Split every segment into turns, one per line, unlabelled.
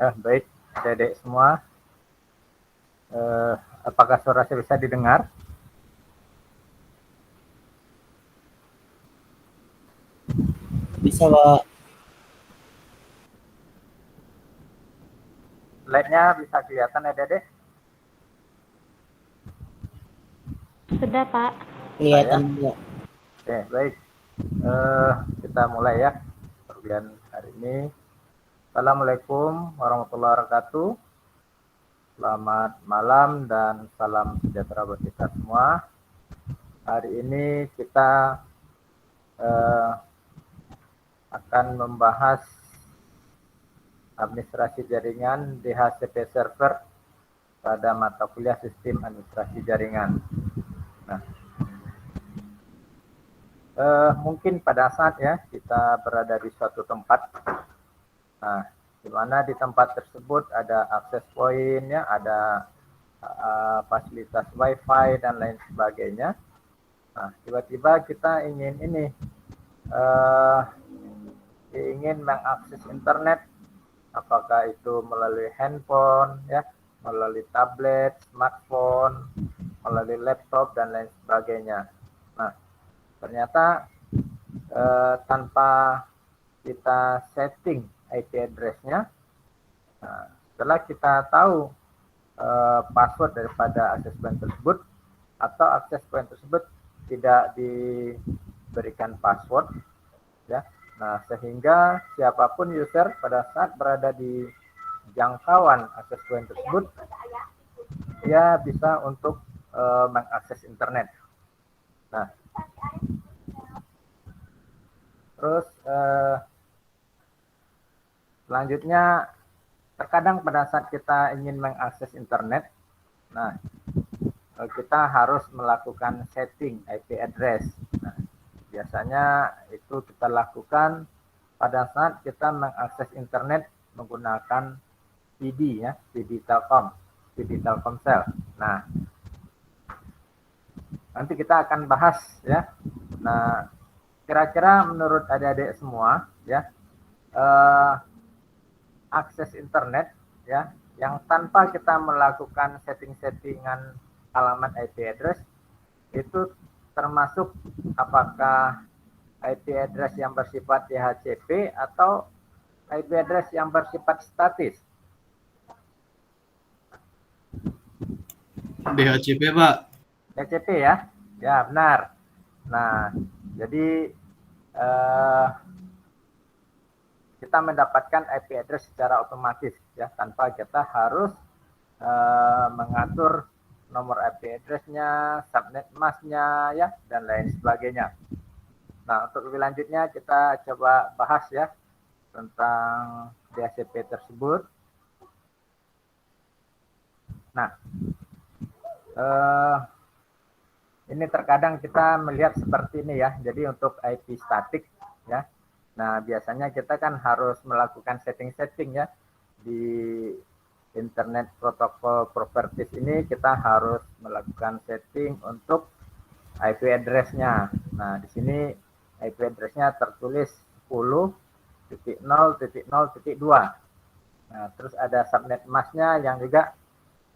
Baik, adik-adik semua. Apakah suara saya bisa didengar?
Bisa, Pak.
Slide-nya bisa kelihatan adik-adik?
Sudah, Pak.
Kelihatan juga.
Oke, baik. Kita mulai ya perkuliahan hari ini. Assalamualaikum warahmatullahi wabarakatuh. Selamat malam dan salam sejahtera buat kita semua. Hari ini kita akan membahas administrasi jaringan DHCP server pada mata kuliah sistem administrasi jaringan. Nah, mungkin pada saat ya kita berada di suatu tempat, nah di mana di tempat tersebut ada akses point ya, ada fasilitas wifi dan lain sebagainya. Nah, tiba-tiba kita ingin ingin mengakses internet, apakah itu melalui handphone ya, melalui tablet, smartphone, melalui laptop dan lain sebagainya. Nah, ternyata tanpa kita setting IP address-nya, nah, setelah kita tahu password daripada akses point tersebut atau akses point tersebut tidak diberikan password ya, nah sehingga siapapun user pada saat berada di jangkauan akses point tersebut, dia bisa untuk mengakses internet. Nah, terus selanjutnya terkadang pada saat kita ingin mengakses internet, nah kita harus melakukan setting IP address. Nah, biasanya itu kita lakukan pada saat kita mengakses internet menggunakan PD ya, PD Telkom, PD Telkomsel. Nah, nanti kita akan bahas ya. Nah, kira-kira menurut adik-adik semua ya, akses internet ya yang tanpa kita melakukan setting-settingan alamat IP address itu termasuk apakah IP address yang bersifat DHCP atau IP address yang bersifat statis?
DHCP, Pak.
DHCP ya? Ya, benar. Nah, jadi kita mendapatkan IP address secara otomatis ya, tanpa kita harus mengatur nomor IP address-nya, subnet mask-nya ya, dan lain sebagainya. Nah, untuk lebih lanjutnya kita coba bahas ya tentang DHCP tersebut. Nah, ini terkadang kita melihat seperti ini ya. Jadi untuk IP statik ya. Nah, biasanya kita kan harus melakukan setting-setting ya di Internet Protocol Properties ini. Kita harus melakukan setting untuk IP address-nya. Nah, di sini IP address-nya tertulis 10.0.0.2. Nah, terus ada subnet mask-nya yang juga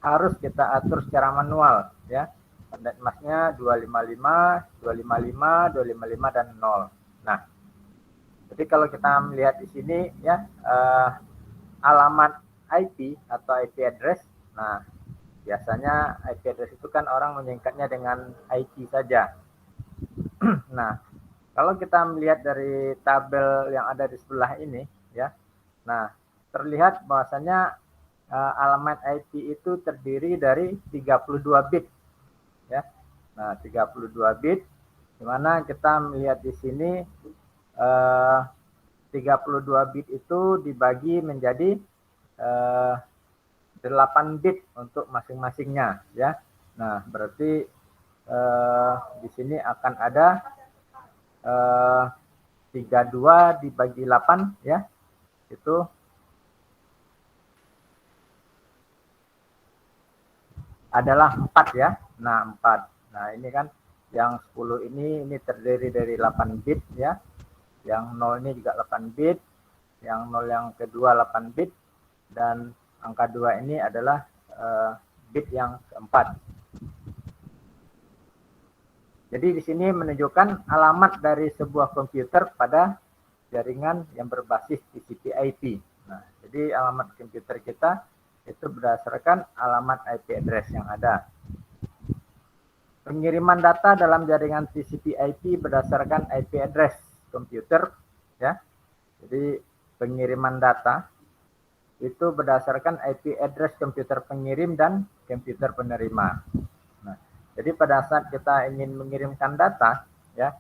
harus kita atur secara manual ya. Subnet mask-nya 255, 255, 255 dan 0. Nah, jadi kalau kita melihat di sini ya alamat IP atau IP address. Nah, biasanya IP address itu kan orang menyingkatnya dengan IP saja. Nah, kalau kita melihat dari tabel yang ada di sebelah ini ya. Nah, terlihat bahwasanya alamat IP itu terdiri dari 32 bit ya. Nah, 32 bit di mana kita melihat di sini 32 bit itu dibagi menjadi 8 bit untuk masing-masingnya ya. Nah, berarti di sini akan ada 32 dibagi 8 ya. Itu adalah 4 ya. Nah, 4. Nah, ini kan yang 10 ini terdiri dari 8 bit ya. Yang 0 ini juga 8 bit. Yang 0 yang kedua 8 bit. dan angka 2 ini adalah bit yang keempat. Jadi di sini menunjukkan alamat dari sebuah komputer pada jaringan yang berbasis TCP/IP. Nah, jadi alamat komputer kita itu berdasarkan alamat IP address yang ada. Pengiriman data dalam jaringan TCP/IP berdasarkan IP address komputer, ya. Jadi pengiriman data itu berdasarkan IP address komputer pengirim dan komputer penerima. Nah, jadi pada saat kita ingin mengirimkan data, ya,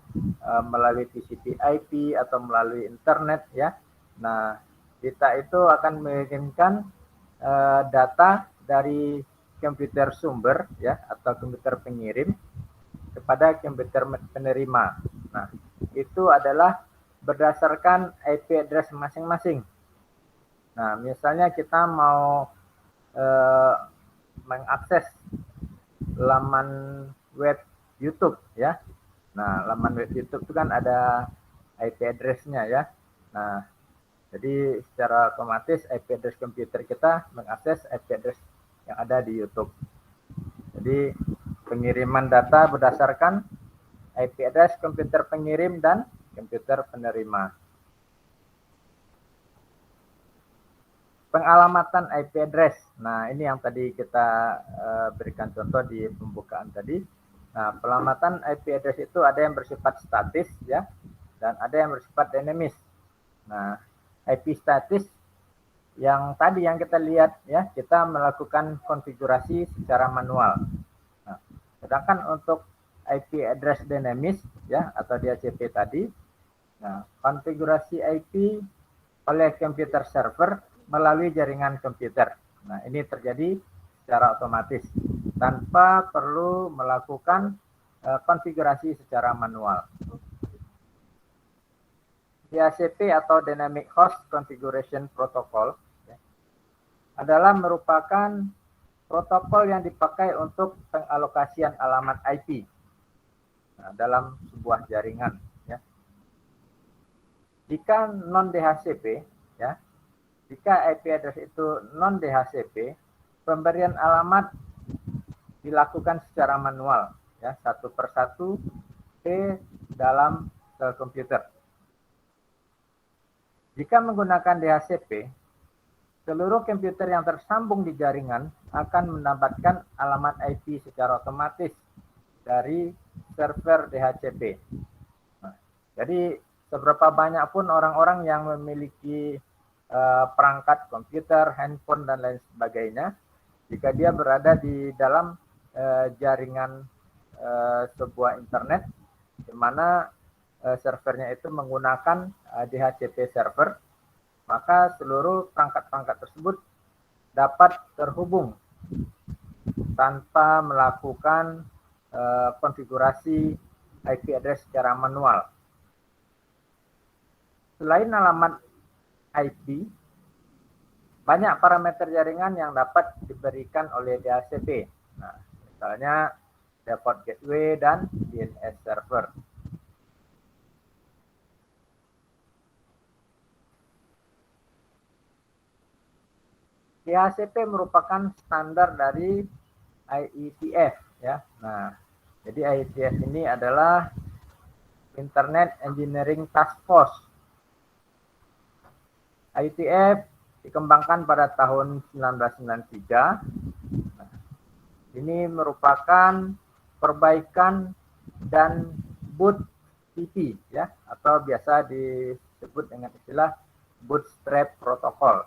melalui TCP/IP atau melalui internet, ya. Nah, kita itu akan mengirimkan data dari komputer sumber, ya, atau komputer pengirim kepada komputer penerima. Nah, itu adalah berdasarkan IP address masing-masing. Nah, misalnya kita mau mengakses laman web YouTube, ya. Nah, laman web YouTube itu kan ada IP address-nya, ya. Nah, jadi secara otomatis IP address komputer kita mengakses IP address yang ada di YouTube. Jadi pengiriman data berdasarkan IP address komputer pengirim dan komputer penerima. Pengalamatan IP address. Nah, ini yang tadi kita berikan contoh di pembukaan tadi. Nah, pengalamatan IP address itu ada yang bersifat statis, ya, dan ada yang bersifat dinamis. Nah, IP statis yang tadi yang kita lihat, ya, kita melakukan konfigurasi secara manual. Nah, sedangkan untuk IP address dinamis, ya, atau DHCP tadi, nah, konfigurasi IP oleh komputer server melalui jaringan komputer. Nah, ini terjadi secara otomatis tanpa perlu melakukan konfigurasi secara manual. DHCP atau Dynamic Host Configuration Protocol, ya, adalah merupakan protokol yang dipakai untuk pengalokasian alamat IP dalam sebuah jaringan, ya. Jika non DHCP, ya, jika IP address itu non DHCP, pemberian alamat dilakukan secara manual, ya, satu persatu ke dalam sel komputer. Jika menggunakan DHCP, seluruh komputer yang tersambung di jaringan akan mendapatkan alamat IP secara otomatis dari server DHCP. Nah, jadi seberapa banyak pun orang-orang yang memiliki perangkat komputer, handphone, dan lain sebagainya, jika dia berada di dalam jaringan sebuah internet, di mana servernya itu menggunakan DHCP server, maka seluruh perangkat-perangkat tersebut dapat terhubung tanpa melakukan konfigurasi IP address secara manual. Selain alamat IP, banyak parameter jaringan yang dapat diberikan oleh DHCP. Nah, misalnya default gateway dan DNS server. DHCP merupakan standar dari IETF, ya. Nah, jadi IETF ini adalah Internet Engineering Task Force. IETF dikembangkan pada tahun 1993. Nah, ini merupakan perbaikan dan BOOTP, ya, atau biasa disebut dengan istilah Bootstrap Protocol.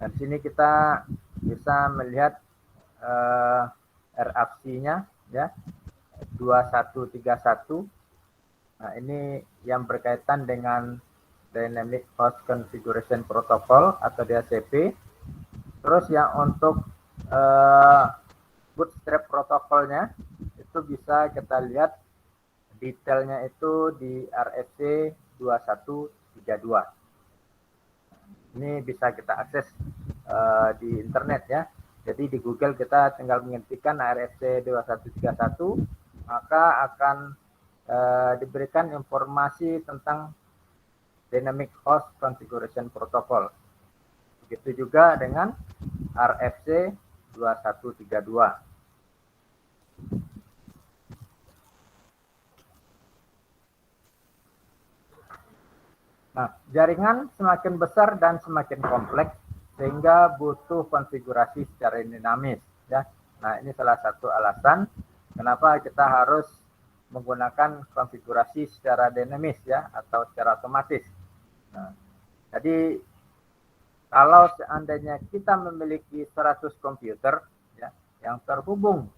Dan sini kita bisa melihat RFC-nya, ya, 2131. Nah, ini yang berkaitan dengan Dynamic Host Configuration Protocol atau DHCP. Terus yang untuk Bootstrap protokolnya itu bisa kita lihat detailnya itu di RFC 2132. Ini bisa kita akses di internet, ya. Jadi di Google kita tinggal mengetikkan RFC 2131, maka akan diberikan informasi tentang Dynamic Host Configuration Protocol. Begitu juga dengan RFC 2132. Nah, jaringan semakin besar dan semakin kompleks sehingga butuh konfigurasi secara dinamis, ya. Nah, ini salah satu alasan kenapa kita harus menggunakan konfigurasi secara dinamis, ya, atau secara otomatis. Nah, jadi kalau seandainya kita memiliki 100 komputer, ya, yang terhubung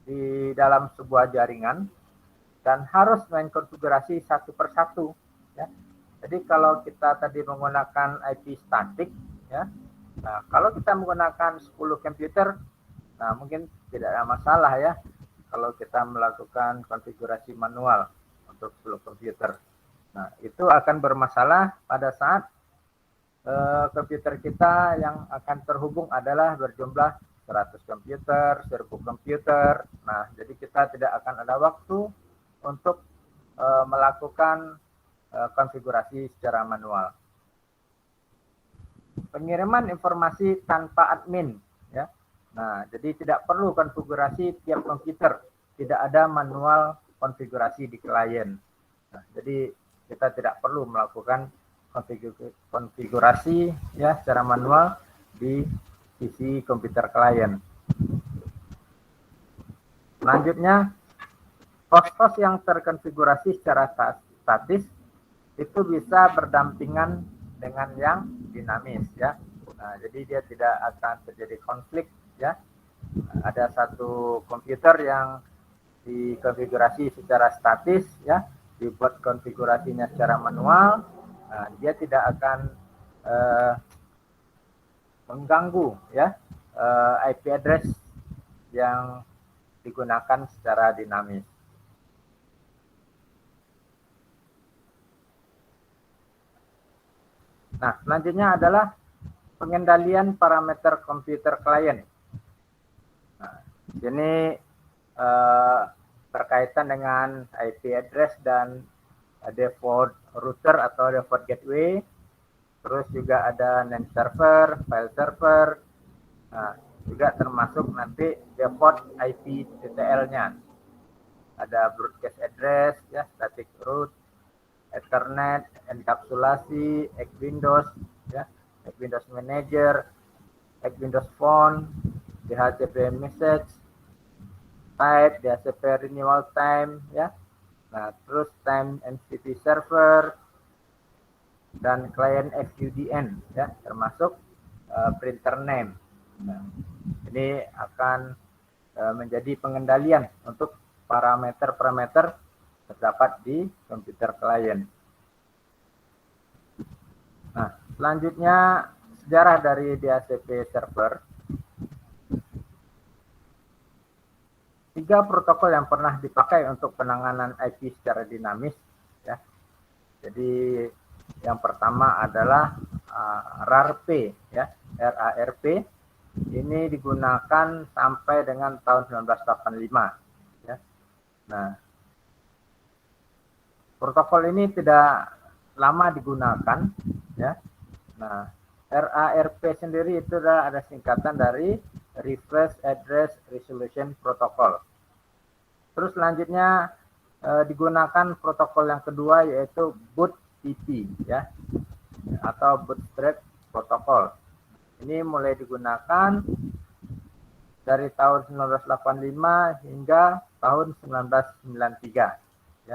di dalam sebuah jaringan dan harus mengkonfigurasi satu persatu, ya. Jadi kalau kita tadi menggunakan IP statik, ya. Nah, kalau kita menggunakan 10 komputer, nah mungkin tidak ada masalah, ya, kalau kita melakukan konfigurasi manual untuk 10 komputer. Nah, itu akan bermasalah pada saat komputer kita yang akan terhubung adalah berjumlah 100 komputer, 1000 komputer. Nah, jadi kita tidak akan ada waktu untuk melakukan konfigurasi secara manual. Pengiriman informasi tanpa admin, ya. Nah, jadi tidak perlu konfigurasi tiap komputer, tidak ada manual konfigurasi di klien. Nah, jadi kita tidak perlu melakukan konfigurasi, ya, secara manual di sisi komputer klien. Selanjutnya, host-host yang terkonfigurasi secara statis itu bisa berdampingan dengan yang dinamis, ya. Nah, jadi dia tidak akan terjadi konflik, ya. Ada satu komputer yang dikonfigurasi secara statis, ya, dibuat konfigurasinya secara manual. Nah, dia tidak akan mengganggu, ya, IP address yang digunakan secara dinamis. Nah, selanjutnya adalah pengendalian parameter komputer klien. Nah, ini berkaitan dengan IP address dan default router atau default gateway. Terus juga ada name server, file server. Nah, juga termasuk nanti default IP TTL-nya. Ada broadcast address, ya, static route, Ethernet, enkapsulasi, X Windows, ya, X Windows Manager, X Windows Phone, DHCP message, type, DHCP renewal time, ya. Nah, terus time MCP server dan client FUDN, ya, termasuk printer name. Nah, ini akan menjadi pengendalian untuk parameter-parameter terdapat di komputer klien. Nah, selanjutnya sejarah dari DHCP server. 3 protokol yang pernah dipakai untuk penanganan IP secara dinamis, ya. Jadi yang pertama adalah RARP, ya, RARP. Ini digunakan sampai dengan tahun 1985, ya. Nah, protokol ini tidak lama digunakan, ya. Nah, RARP sendiri itu ada singkatan dari Reverse Address Resolution Protocol. Terus selanjutnya digunakan protokol yang kedua yaitu BOOTP, ya, atau Bootstrap Protocol. Ini mulai digunakan dari tahun 1985 hingga tahun 1993.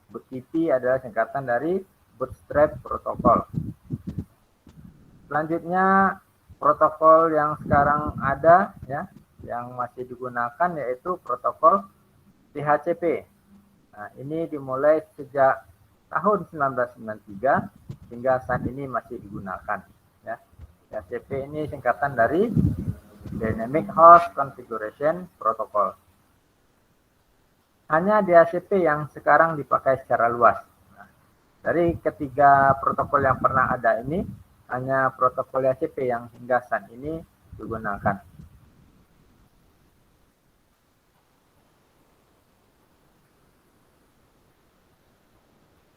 BOOTP adalah singkatan dari Bootstrap Protocol. Selanjutnya protokol yang sekarang ada, ya, yang masih digunakan yaitu protokol DHCP. Nah, ini dimulai sejak tahun 1993 hingga saat ini masih digunakan, ya. DHCP ini singkatan dari Dynamic Host Configuration Protocol. Hanya DHCP yang sekarang dipakai secara luas. Nah, dari ketiga protokol yang pernah ada ini, hanya protokol DHCP yang hingga saat ini digunakan.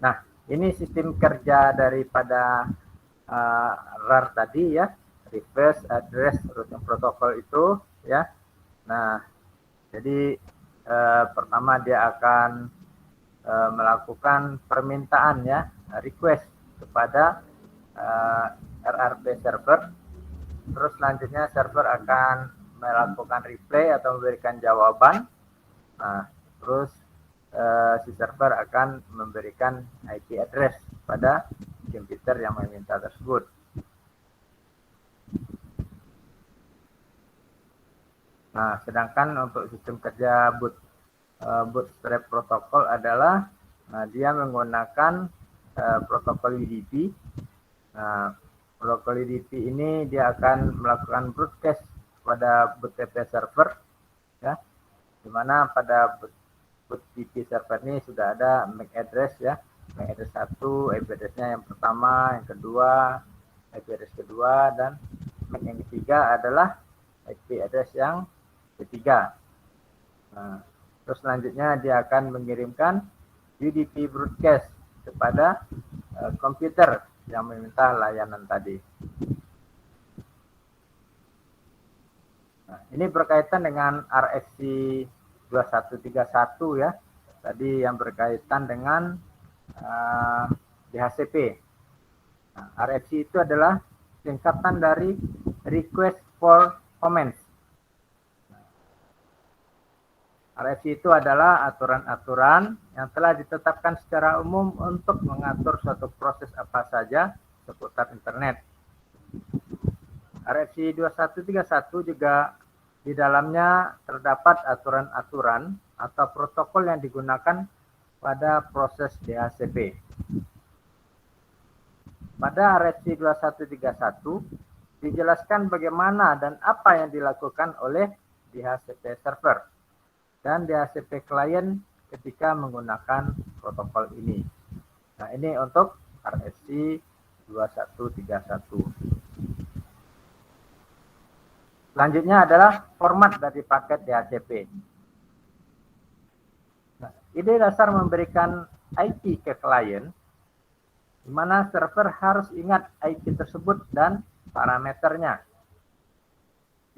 Nah, ini sistem kerja daripada RAR tadi, ya. request address routing protocol itu ya. Nah, jadi pertama dia akan melakukan permintaan ya, request kepada RRP server. Terus selanjutnya server akan melakukan reply atau memberikan jawaban. Nah, terus si server akan memberikan IP address pada komputer yang meminta tersebut. Nah, sedangkan untuk sistem kerja bootstrap protokol adalah dia menggunakan protokol UDP. Nah, protokol UDP ini dia akan melakukan broadcast pada bootstrap server ya, di mana pada bootstrap server ini sudah ada MAC address ya, MAC address 1, IP address-nya yang pertama, yang kedua, IP address kedua, dan MAC yang ketiga adalah IP address yang ketiga. Nah, terus selanjutnya dia akan mengirimkan UDP broadcast kepada komputer yang meminta layanan tadi. Nah, ini berkaitan dengan RFC 2131 ya. Tadi yang berkaitan dengan DHCP. Nah, RFC itu adalah singkatan dari Request for Comments. RFC itu adalah aturan-aturan yang telah ditetapkan secara umum untuk mengatur suatu proses apa saja seputar internet. RFC 2131 juga di dalamnya terdapat aturan-aturan atau protokol yang digunakan pada proses DHCP. Pada RFC 2131 dijelaskan bagaimana dan apa yang dilakukan oleh DHCP server dan DHCP klien ketika menggunakan protokol ini. Nah, ini untuk RFC 2131. Selanjutnya adalah format dari paket DHCP. Nah, ide dasar memberikan IP ke klien, di mana server harus ingat IP tersebut dan parameternya.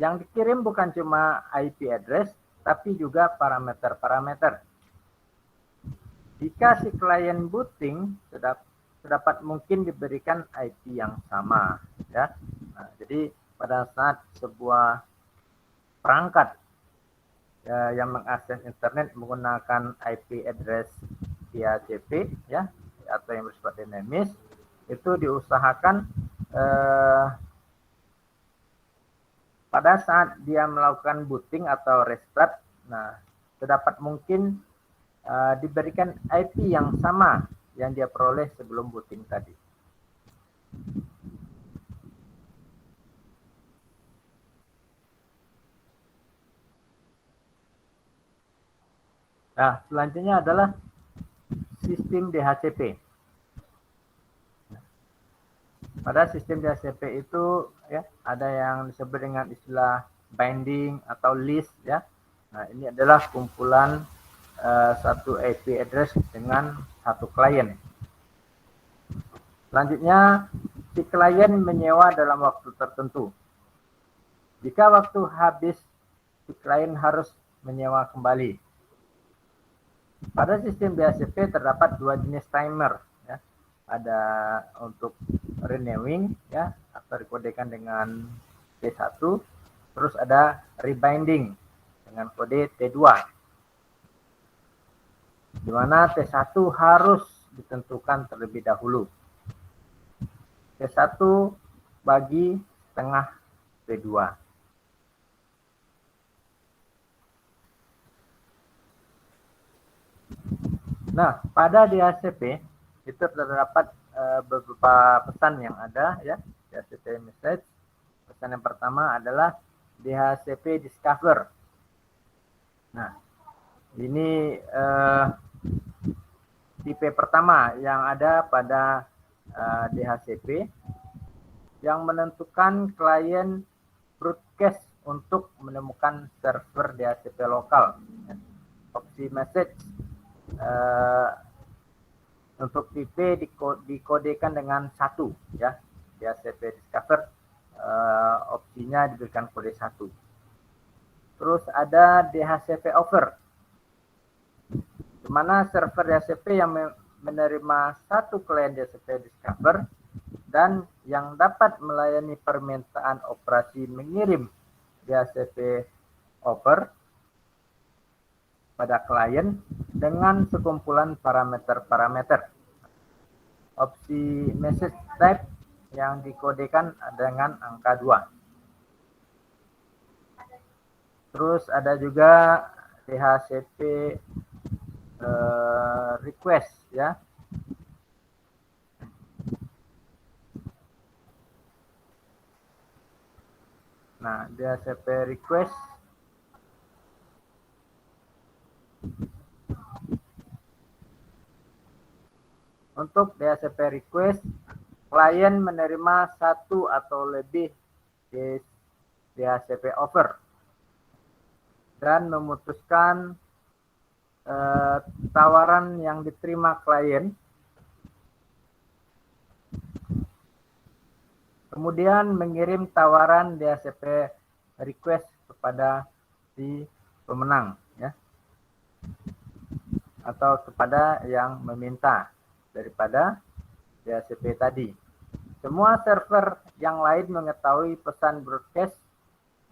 Yang dikirim bukan cuma IP address, tapi juga parameter-parameter. Jika si klien booting, sedapat mungkin diberikan IP yang sama. Ya. Nah, jadi pada saat sebuah perangkat yang mengakses internet menggunakan IP address DHCP, ya, atau yang bersifat dinamis, itu diusahakan pada saat dia melakukan booting atau restart, nah sedapat mungkin diberikan IP yang sama yang dia peroleh sebelum booting tadi. Nah, selanjutnya adalah sistem DHCP. Pada sistem DHCP itu ya ada yang disebut dengan istilah binding atau list ya. Nah, ini adalah kumpulan satu IP address dengan satu klien. Selanjutnya, si klien menyewa dalam waktu tertentu. Jika waktu habis, si klien harus menyewa kembali. Pada sistem DHCP terdapat dua jenis timer ya. Ada untuk renewing ya, atau dikodekan dengan T1, terus ada rebinding dengan kode T2, di mana T1 harus ditentukan terlebih dahulu. T1 bagi setengah T2. Nah, pada DHCP itu terdapat beberapa pesan yang ada ya, DHCP message. Pesan yang pertama adalah DHCP discover. Nah, ini tipe pertama yang ada pada DHCP yang menentukan klien broadcast untuk menemukan server DHCP lokal. Opsi message untuk tipe dikodekan dengan 1 ya, DHCP discover opsinya diberikan kode 1. Terus ada DHCP offer, di mana server DHCP yang menerima satu klien DHCP Discover dan yang dapat melayani permintaan operasi mengirim DHCP offer pada klien dengan sekumpulan parameter-parameter. Opsi message type yang dikodekan dengan angka 2. Terus ada juga DHCP request ya. Nah, DHCP request untuk DHCP request, klien menerima satu atau lebih DHCP offer dan memutuskan tawaran yang diterima klien, kemudian mengirim tawaran DHCP request kepada si pemenang ya, atau kepada yang meminta daripada DHCP tadi. Semua server yang lain mengetahui pesan broadcast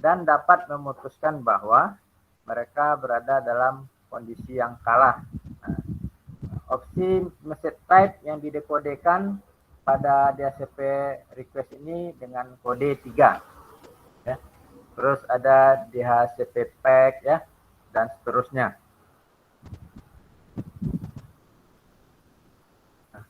dan dapat memutuskan bahwa mereka berada dalam kondisi yang kalah. Nah, opsi message type yang didekodekan pada DHCP request ini dengan kode 3. Ya. Terus ada DHCP pack ya, dan seterusnya. Nah,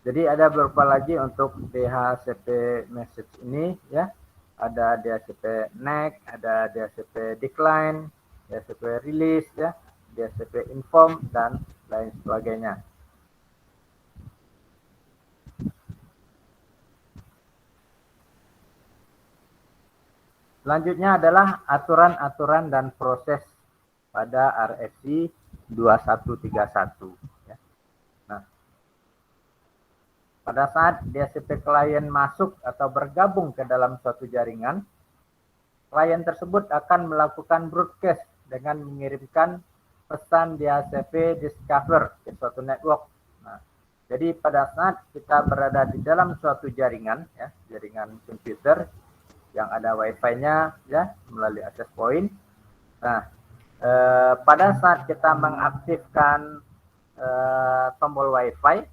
jadi ada beberapa lagi untuk DHCP message ini ya. Ada DHCP next, ada DHCP decline, DHCP release ya, DHCP inform dan lain sebagainya. Selanjutnya adalah aturan-aturan dan proses pada RFC 2131 ya. Nah, pada saat DHCP klien masuk atau bergabung ke dalam suatu jaringan, klien tersebut akan melakukan broadcast dengan mengirimkan pesan DHCP Discover ke suatu network. Nah, jadi pada saat kita berada di dalam suatu jaringan, ya, jaringan komputer yang ada Wi-Fi-nya, ya, melalui access point. Nah, pada saat kita mengaktifkan tombol Wi-Fi,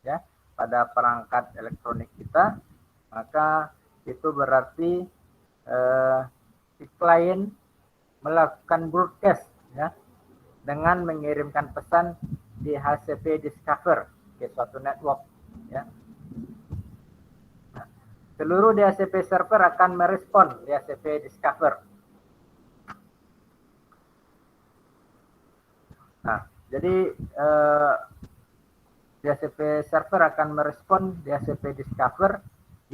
ya, pada perangkat elektronik kita, maka itu berarti si klien melakukan broadcast ya, dengan mengirimkan pesan DHCP Discover ke suatu network ya. Nah, seluruh DHCP server akan merespon DHCP Discover. Nah, jadi DHCP server akan merespon DHCP Discover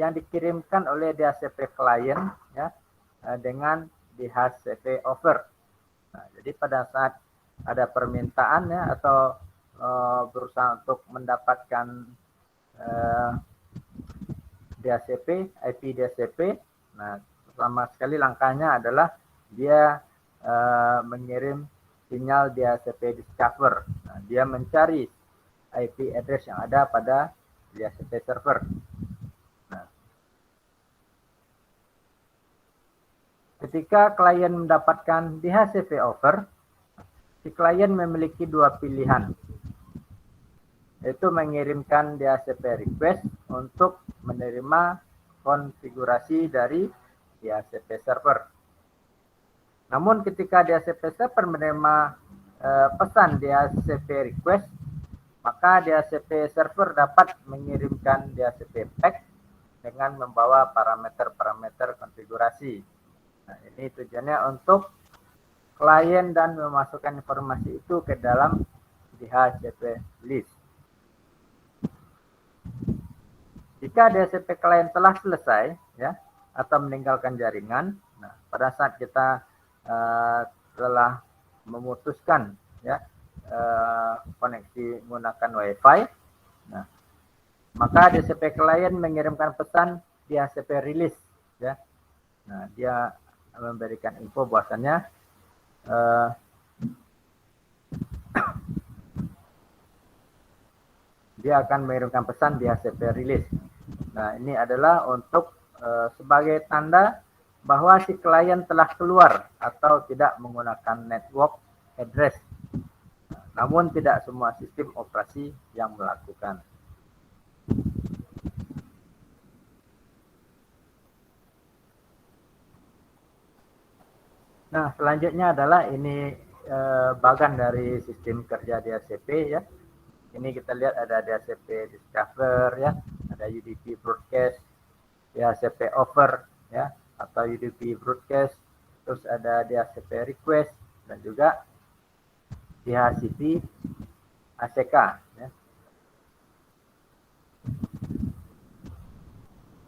yang dikirimkan oleh DHCP klien ya, dengan DHCP offer. Nah, jadi pada saat ada permintaan ya, atau berusaha untuk mendapatkan DHCP, IP DHCP, nah pertama sekali langkahnya adalah dia mengirim sinyal DHCP Discover. Nah, dia mencari IP address yang ada pada DHCP server. Nah, ketika klien mendapatkan DHCP offer, si klien memiliki dua pilihan, yaitu mengirimkan DHCP request untuk menerima konfigurasi dari DHCP server. Namun ketika DHCP server menerima pesan DHCP request, maka DHCP server dapat mengirimkan DHCP pack dengan membawa parameter-parameter konfigurasi. Nah, ini tujuannya untuk klien dan memasukkan informasi itu ke dalam DHCP list. Jika DHCP klien telah selesai ya, atau meninggalkan jaringan, nah pada saat kita telah memutuskan ya koneksi menggunakan Wi-Fi, nah maka DHCP klien mengirimkan pesan DHCP release ya. Nah, dia memberikan info bahwasannya dia akan mengirimkan pesan di HCP release. Nah, ini adalah untuk sebagai tanda bahwa si klien telah keluar atau tidak menggunakan network address. Namun tidak semua sistem operasi yang melakukan. Nah, selanjutnya adalah ini bagian dari sistem kerja DHCP ya. Ini kita lihat ada DHCP Discover ya, ada UDP Broadcast, DHCP Offer ya, atau UDP Broadcast, terus ada DHCP Request dan juga DHCP ACK ya.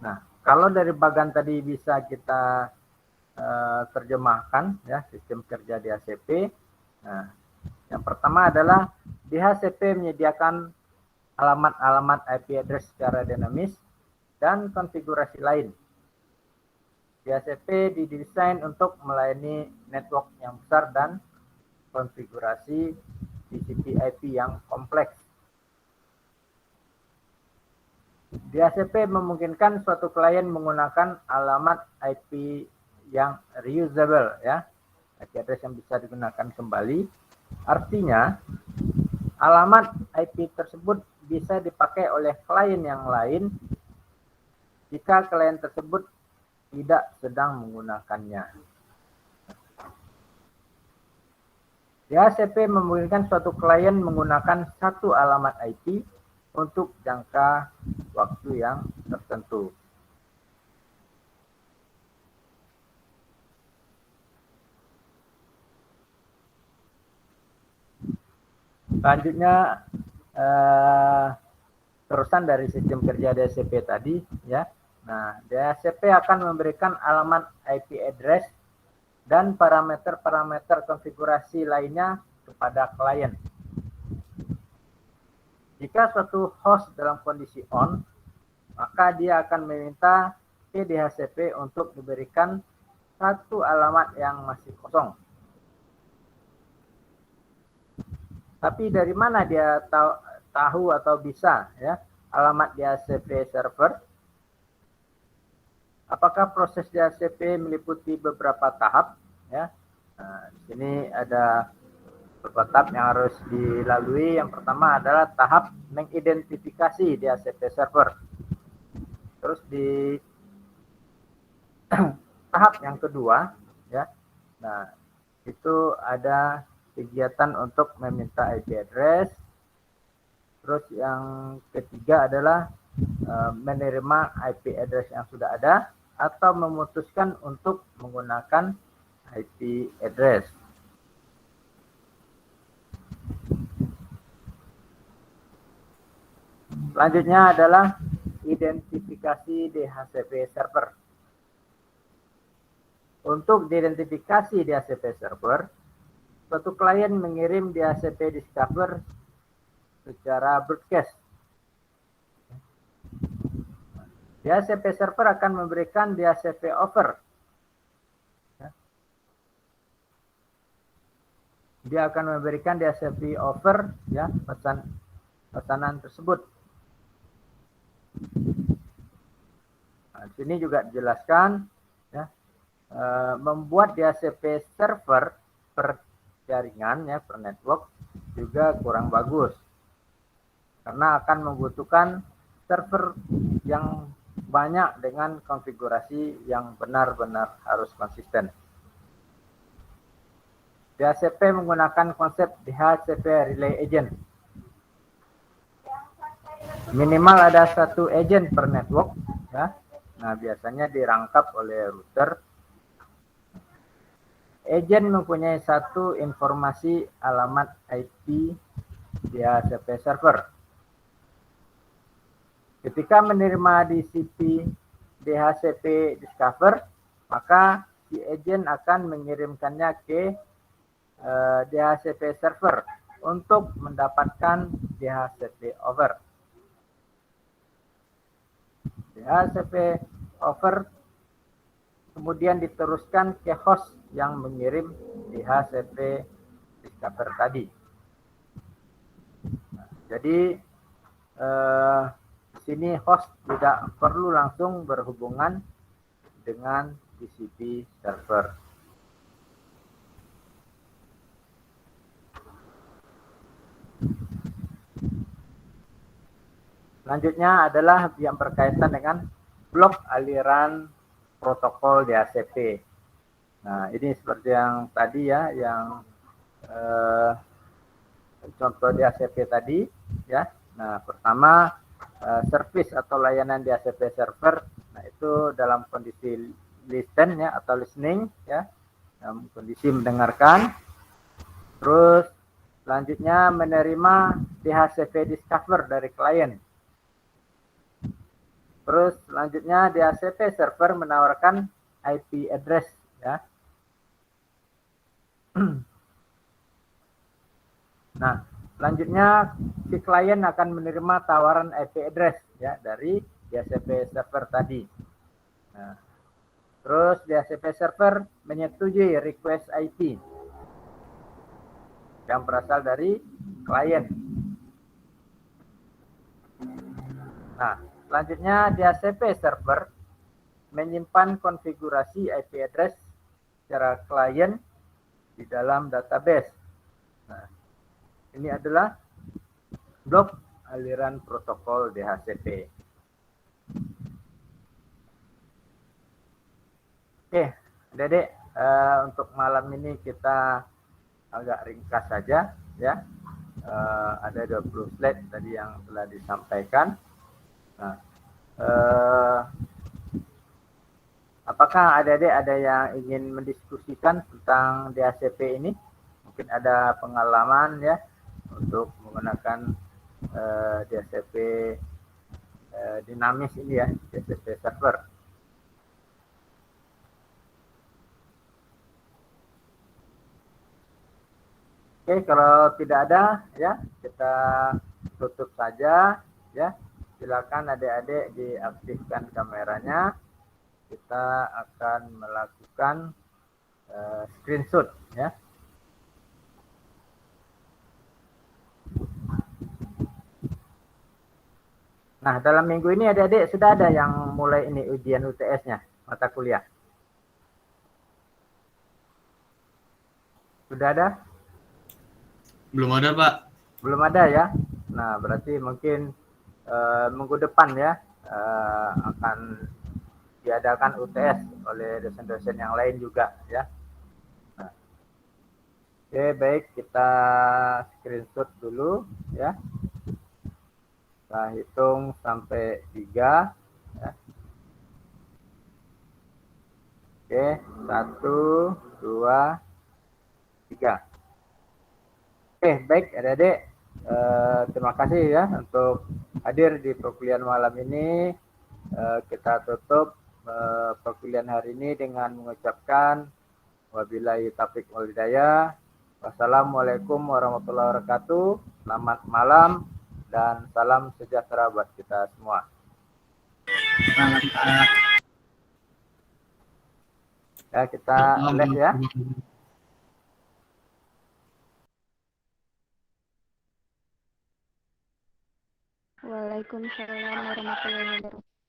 Nah, kalau dari bagian tadi bisa kita terjemahkan ya sistem kerja DHCP. Nah, yang pertama adalah DHCP menyediakan alamat-alamat IP address secara dinamis dan konfigurasi lain. DHCP didesain untuk melayani network yang besar dan konfigurasi TCP/IP yang kompleks. DHCP memungkinkan suatu klien menggunakan alamat IP yang reusable ya, IP address yang bisa digunakan kembali. Artinya alamat IP tersebut bisa dipakai oleh klien yang lain jika klien tersebut tidak sedang menggunakannya. DHCP memungkinkan suatu klien menggunakan satu alamat IP untuk jangka waktu yang tertentu. Selanjutnya terusan dari sistem kerja DHCP tadi ya. Nah, DHCP akan memberikan alamat IP address dan parameter-parameter konfigurasi lainnya kepada klien. Jika suatu host dalam kondisi on, maka dia akan meminta ke DHCP untuk diberikan satu alamat yang masih kosong. Tapi dari mana dia tahu atau bisa ya alamat DHCP server? Apakah proses DHCP meliputi beberapa tahap ya? Nah, di sini ada beberapa tahap yang harus dilalui. Yang pertama adalah tahap mengidentifikasi DHCP server. Terus di tahap yang kedua ya. Nah, itu ada kegiatan untuk meminta IP address. Terus yang ketiga adalah menerima IP address yang sudah ada atau memutuskan untuk menggunakan IP address. Selanjutnya adalah identifikasi DHCP server. Untuk diidentifikasi DHCP server, suatu klien mengirim DHCP Discover secara broadcast. DHCP server akan memberikan DHCP Offer. Dia akan memberikan DHCP Offer ya, pesanan tersebut. Nah, di sini juga dijelaskan ya, membuat DHCP server per jaringan ya, per network juga kurang bagus karena akan membutuhkan server yang banyak dengan konfigurasi yang benar-benar harus konsisten. DHCP menggunakan konsep DHCP Relay Agent. Minimal ada satu agent per network ya. Nah, biasanya dirangkap oleh router. Agent mempunyai satu informasi alamat IP DHCP server. Ketika menerima DCP DHCP Discover, maka si agent akan mengirimkannya ke DHCP server untuk mendapatkan DHCP Offer. DHCP Offer kemudian diteruskan ke host yang mengirim DHCP discover tadi. Jadi di sini host tidak perlu langsung berhubungan dengan TCP server. Selanjutnya adalah yang berkaitan dengan blok aliran protokol DHCP. Nah, ini seperti yang tadi ya, yang contoh DHCP tadi ya. Nah, pertama service atau layanan DHCP server. Nah, itu dalam kondisi listen ya atau listening ya, dalam kondisi mendengarkan. Terus selanjutnya menerima DHCP discover dari klien. Terus selanjutnya DHCP server menawarkan IP address ya. Nah, selanjutnya si klien akan menerima tawaran IP address ya dari DHCP server tadi. Nah, terus DHCP server menyetujui request IP yang berasal dari klien. Nah, selanjutnya DHCP server menyimpan konfigurasi IP address secara klien di dalam database. Nah, ini adalah blok aliran protokol DHCP. Oke, Dedek, untuk malam ini kita agak ringkas saja ya. Ada 20 slide tadi yang telah disampaikan. Nah, apakah adik-adik ada yang ingin mendiskusikan tentang DHCP ini? Mungkin ada pengalaman ya untuk menggunakan DHCP dinamis ini ya, DHCP server. Oke, kalau tidak ada ya, kita tutup saja ya. Silakan adik-adik diaktifkan kameranya. Kita akan melakukan screenshot ya. Nah, dalam minggu ini adik-adik sudah ada yang mulai ini ujian UTS-nya, mata kuliah. Sudah ada?
Belum ada, Pak.
Belum ada ya. Nah, berarti mungkin minggu depan ya akan diadakan UTS oleh dosen-dosen yang lain juga ya. Nah, oke, baik, kita screenshot dulu ya. Kita hitung sampai 3 ya. Oke, 1, 2, 3. Oke, baik adik-adik. Terima kasih ya untuk hadir di perkuliahan malam ini. Kita tutup perkuliahan hari ini dengan mengucapkan wabillahi taufiq wal hidayah. Wassalamualaikum warahmatullahi wabarakatuh. Selamat malam dan salam sejahtera buat kita semua. Ya, kita les ya.
Waalaikumsalam warahmatullahi wabarakatuh.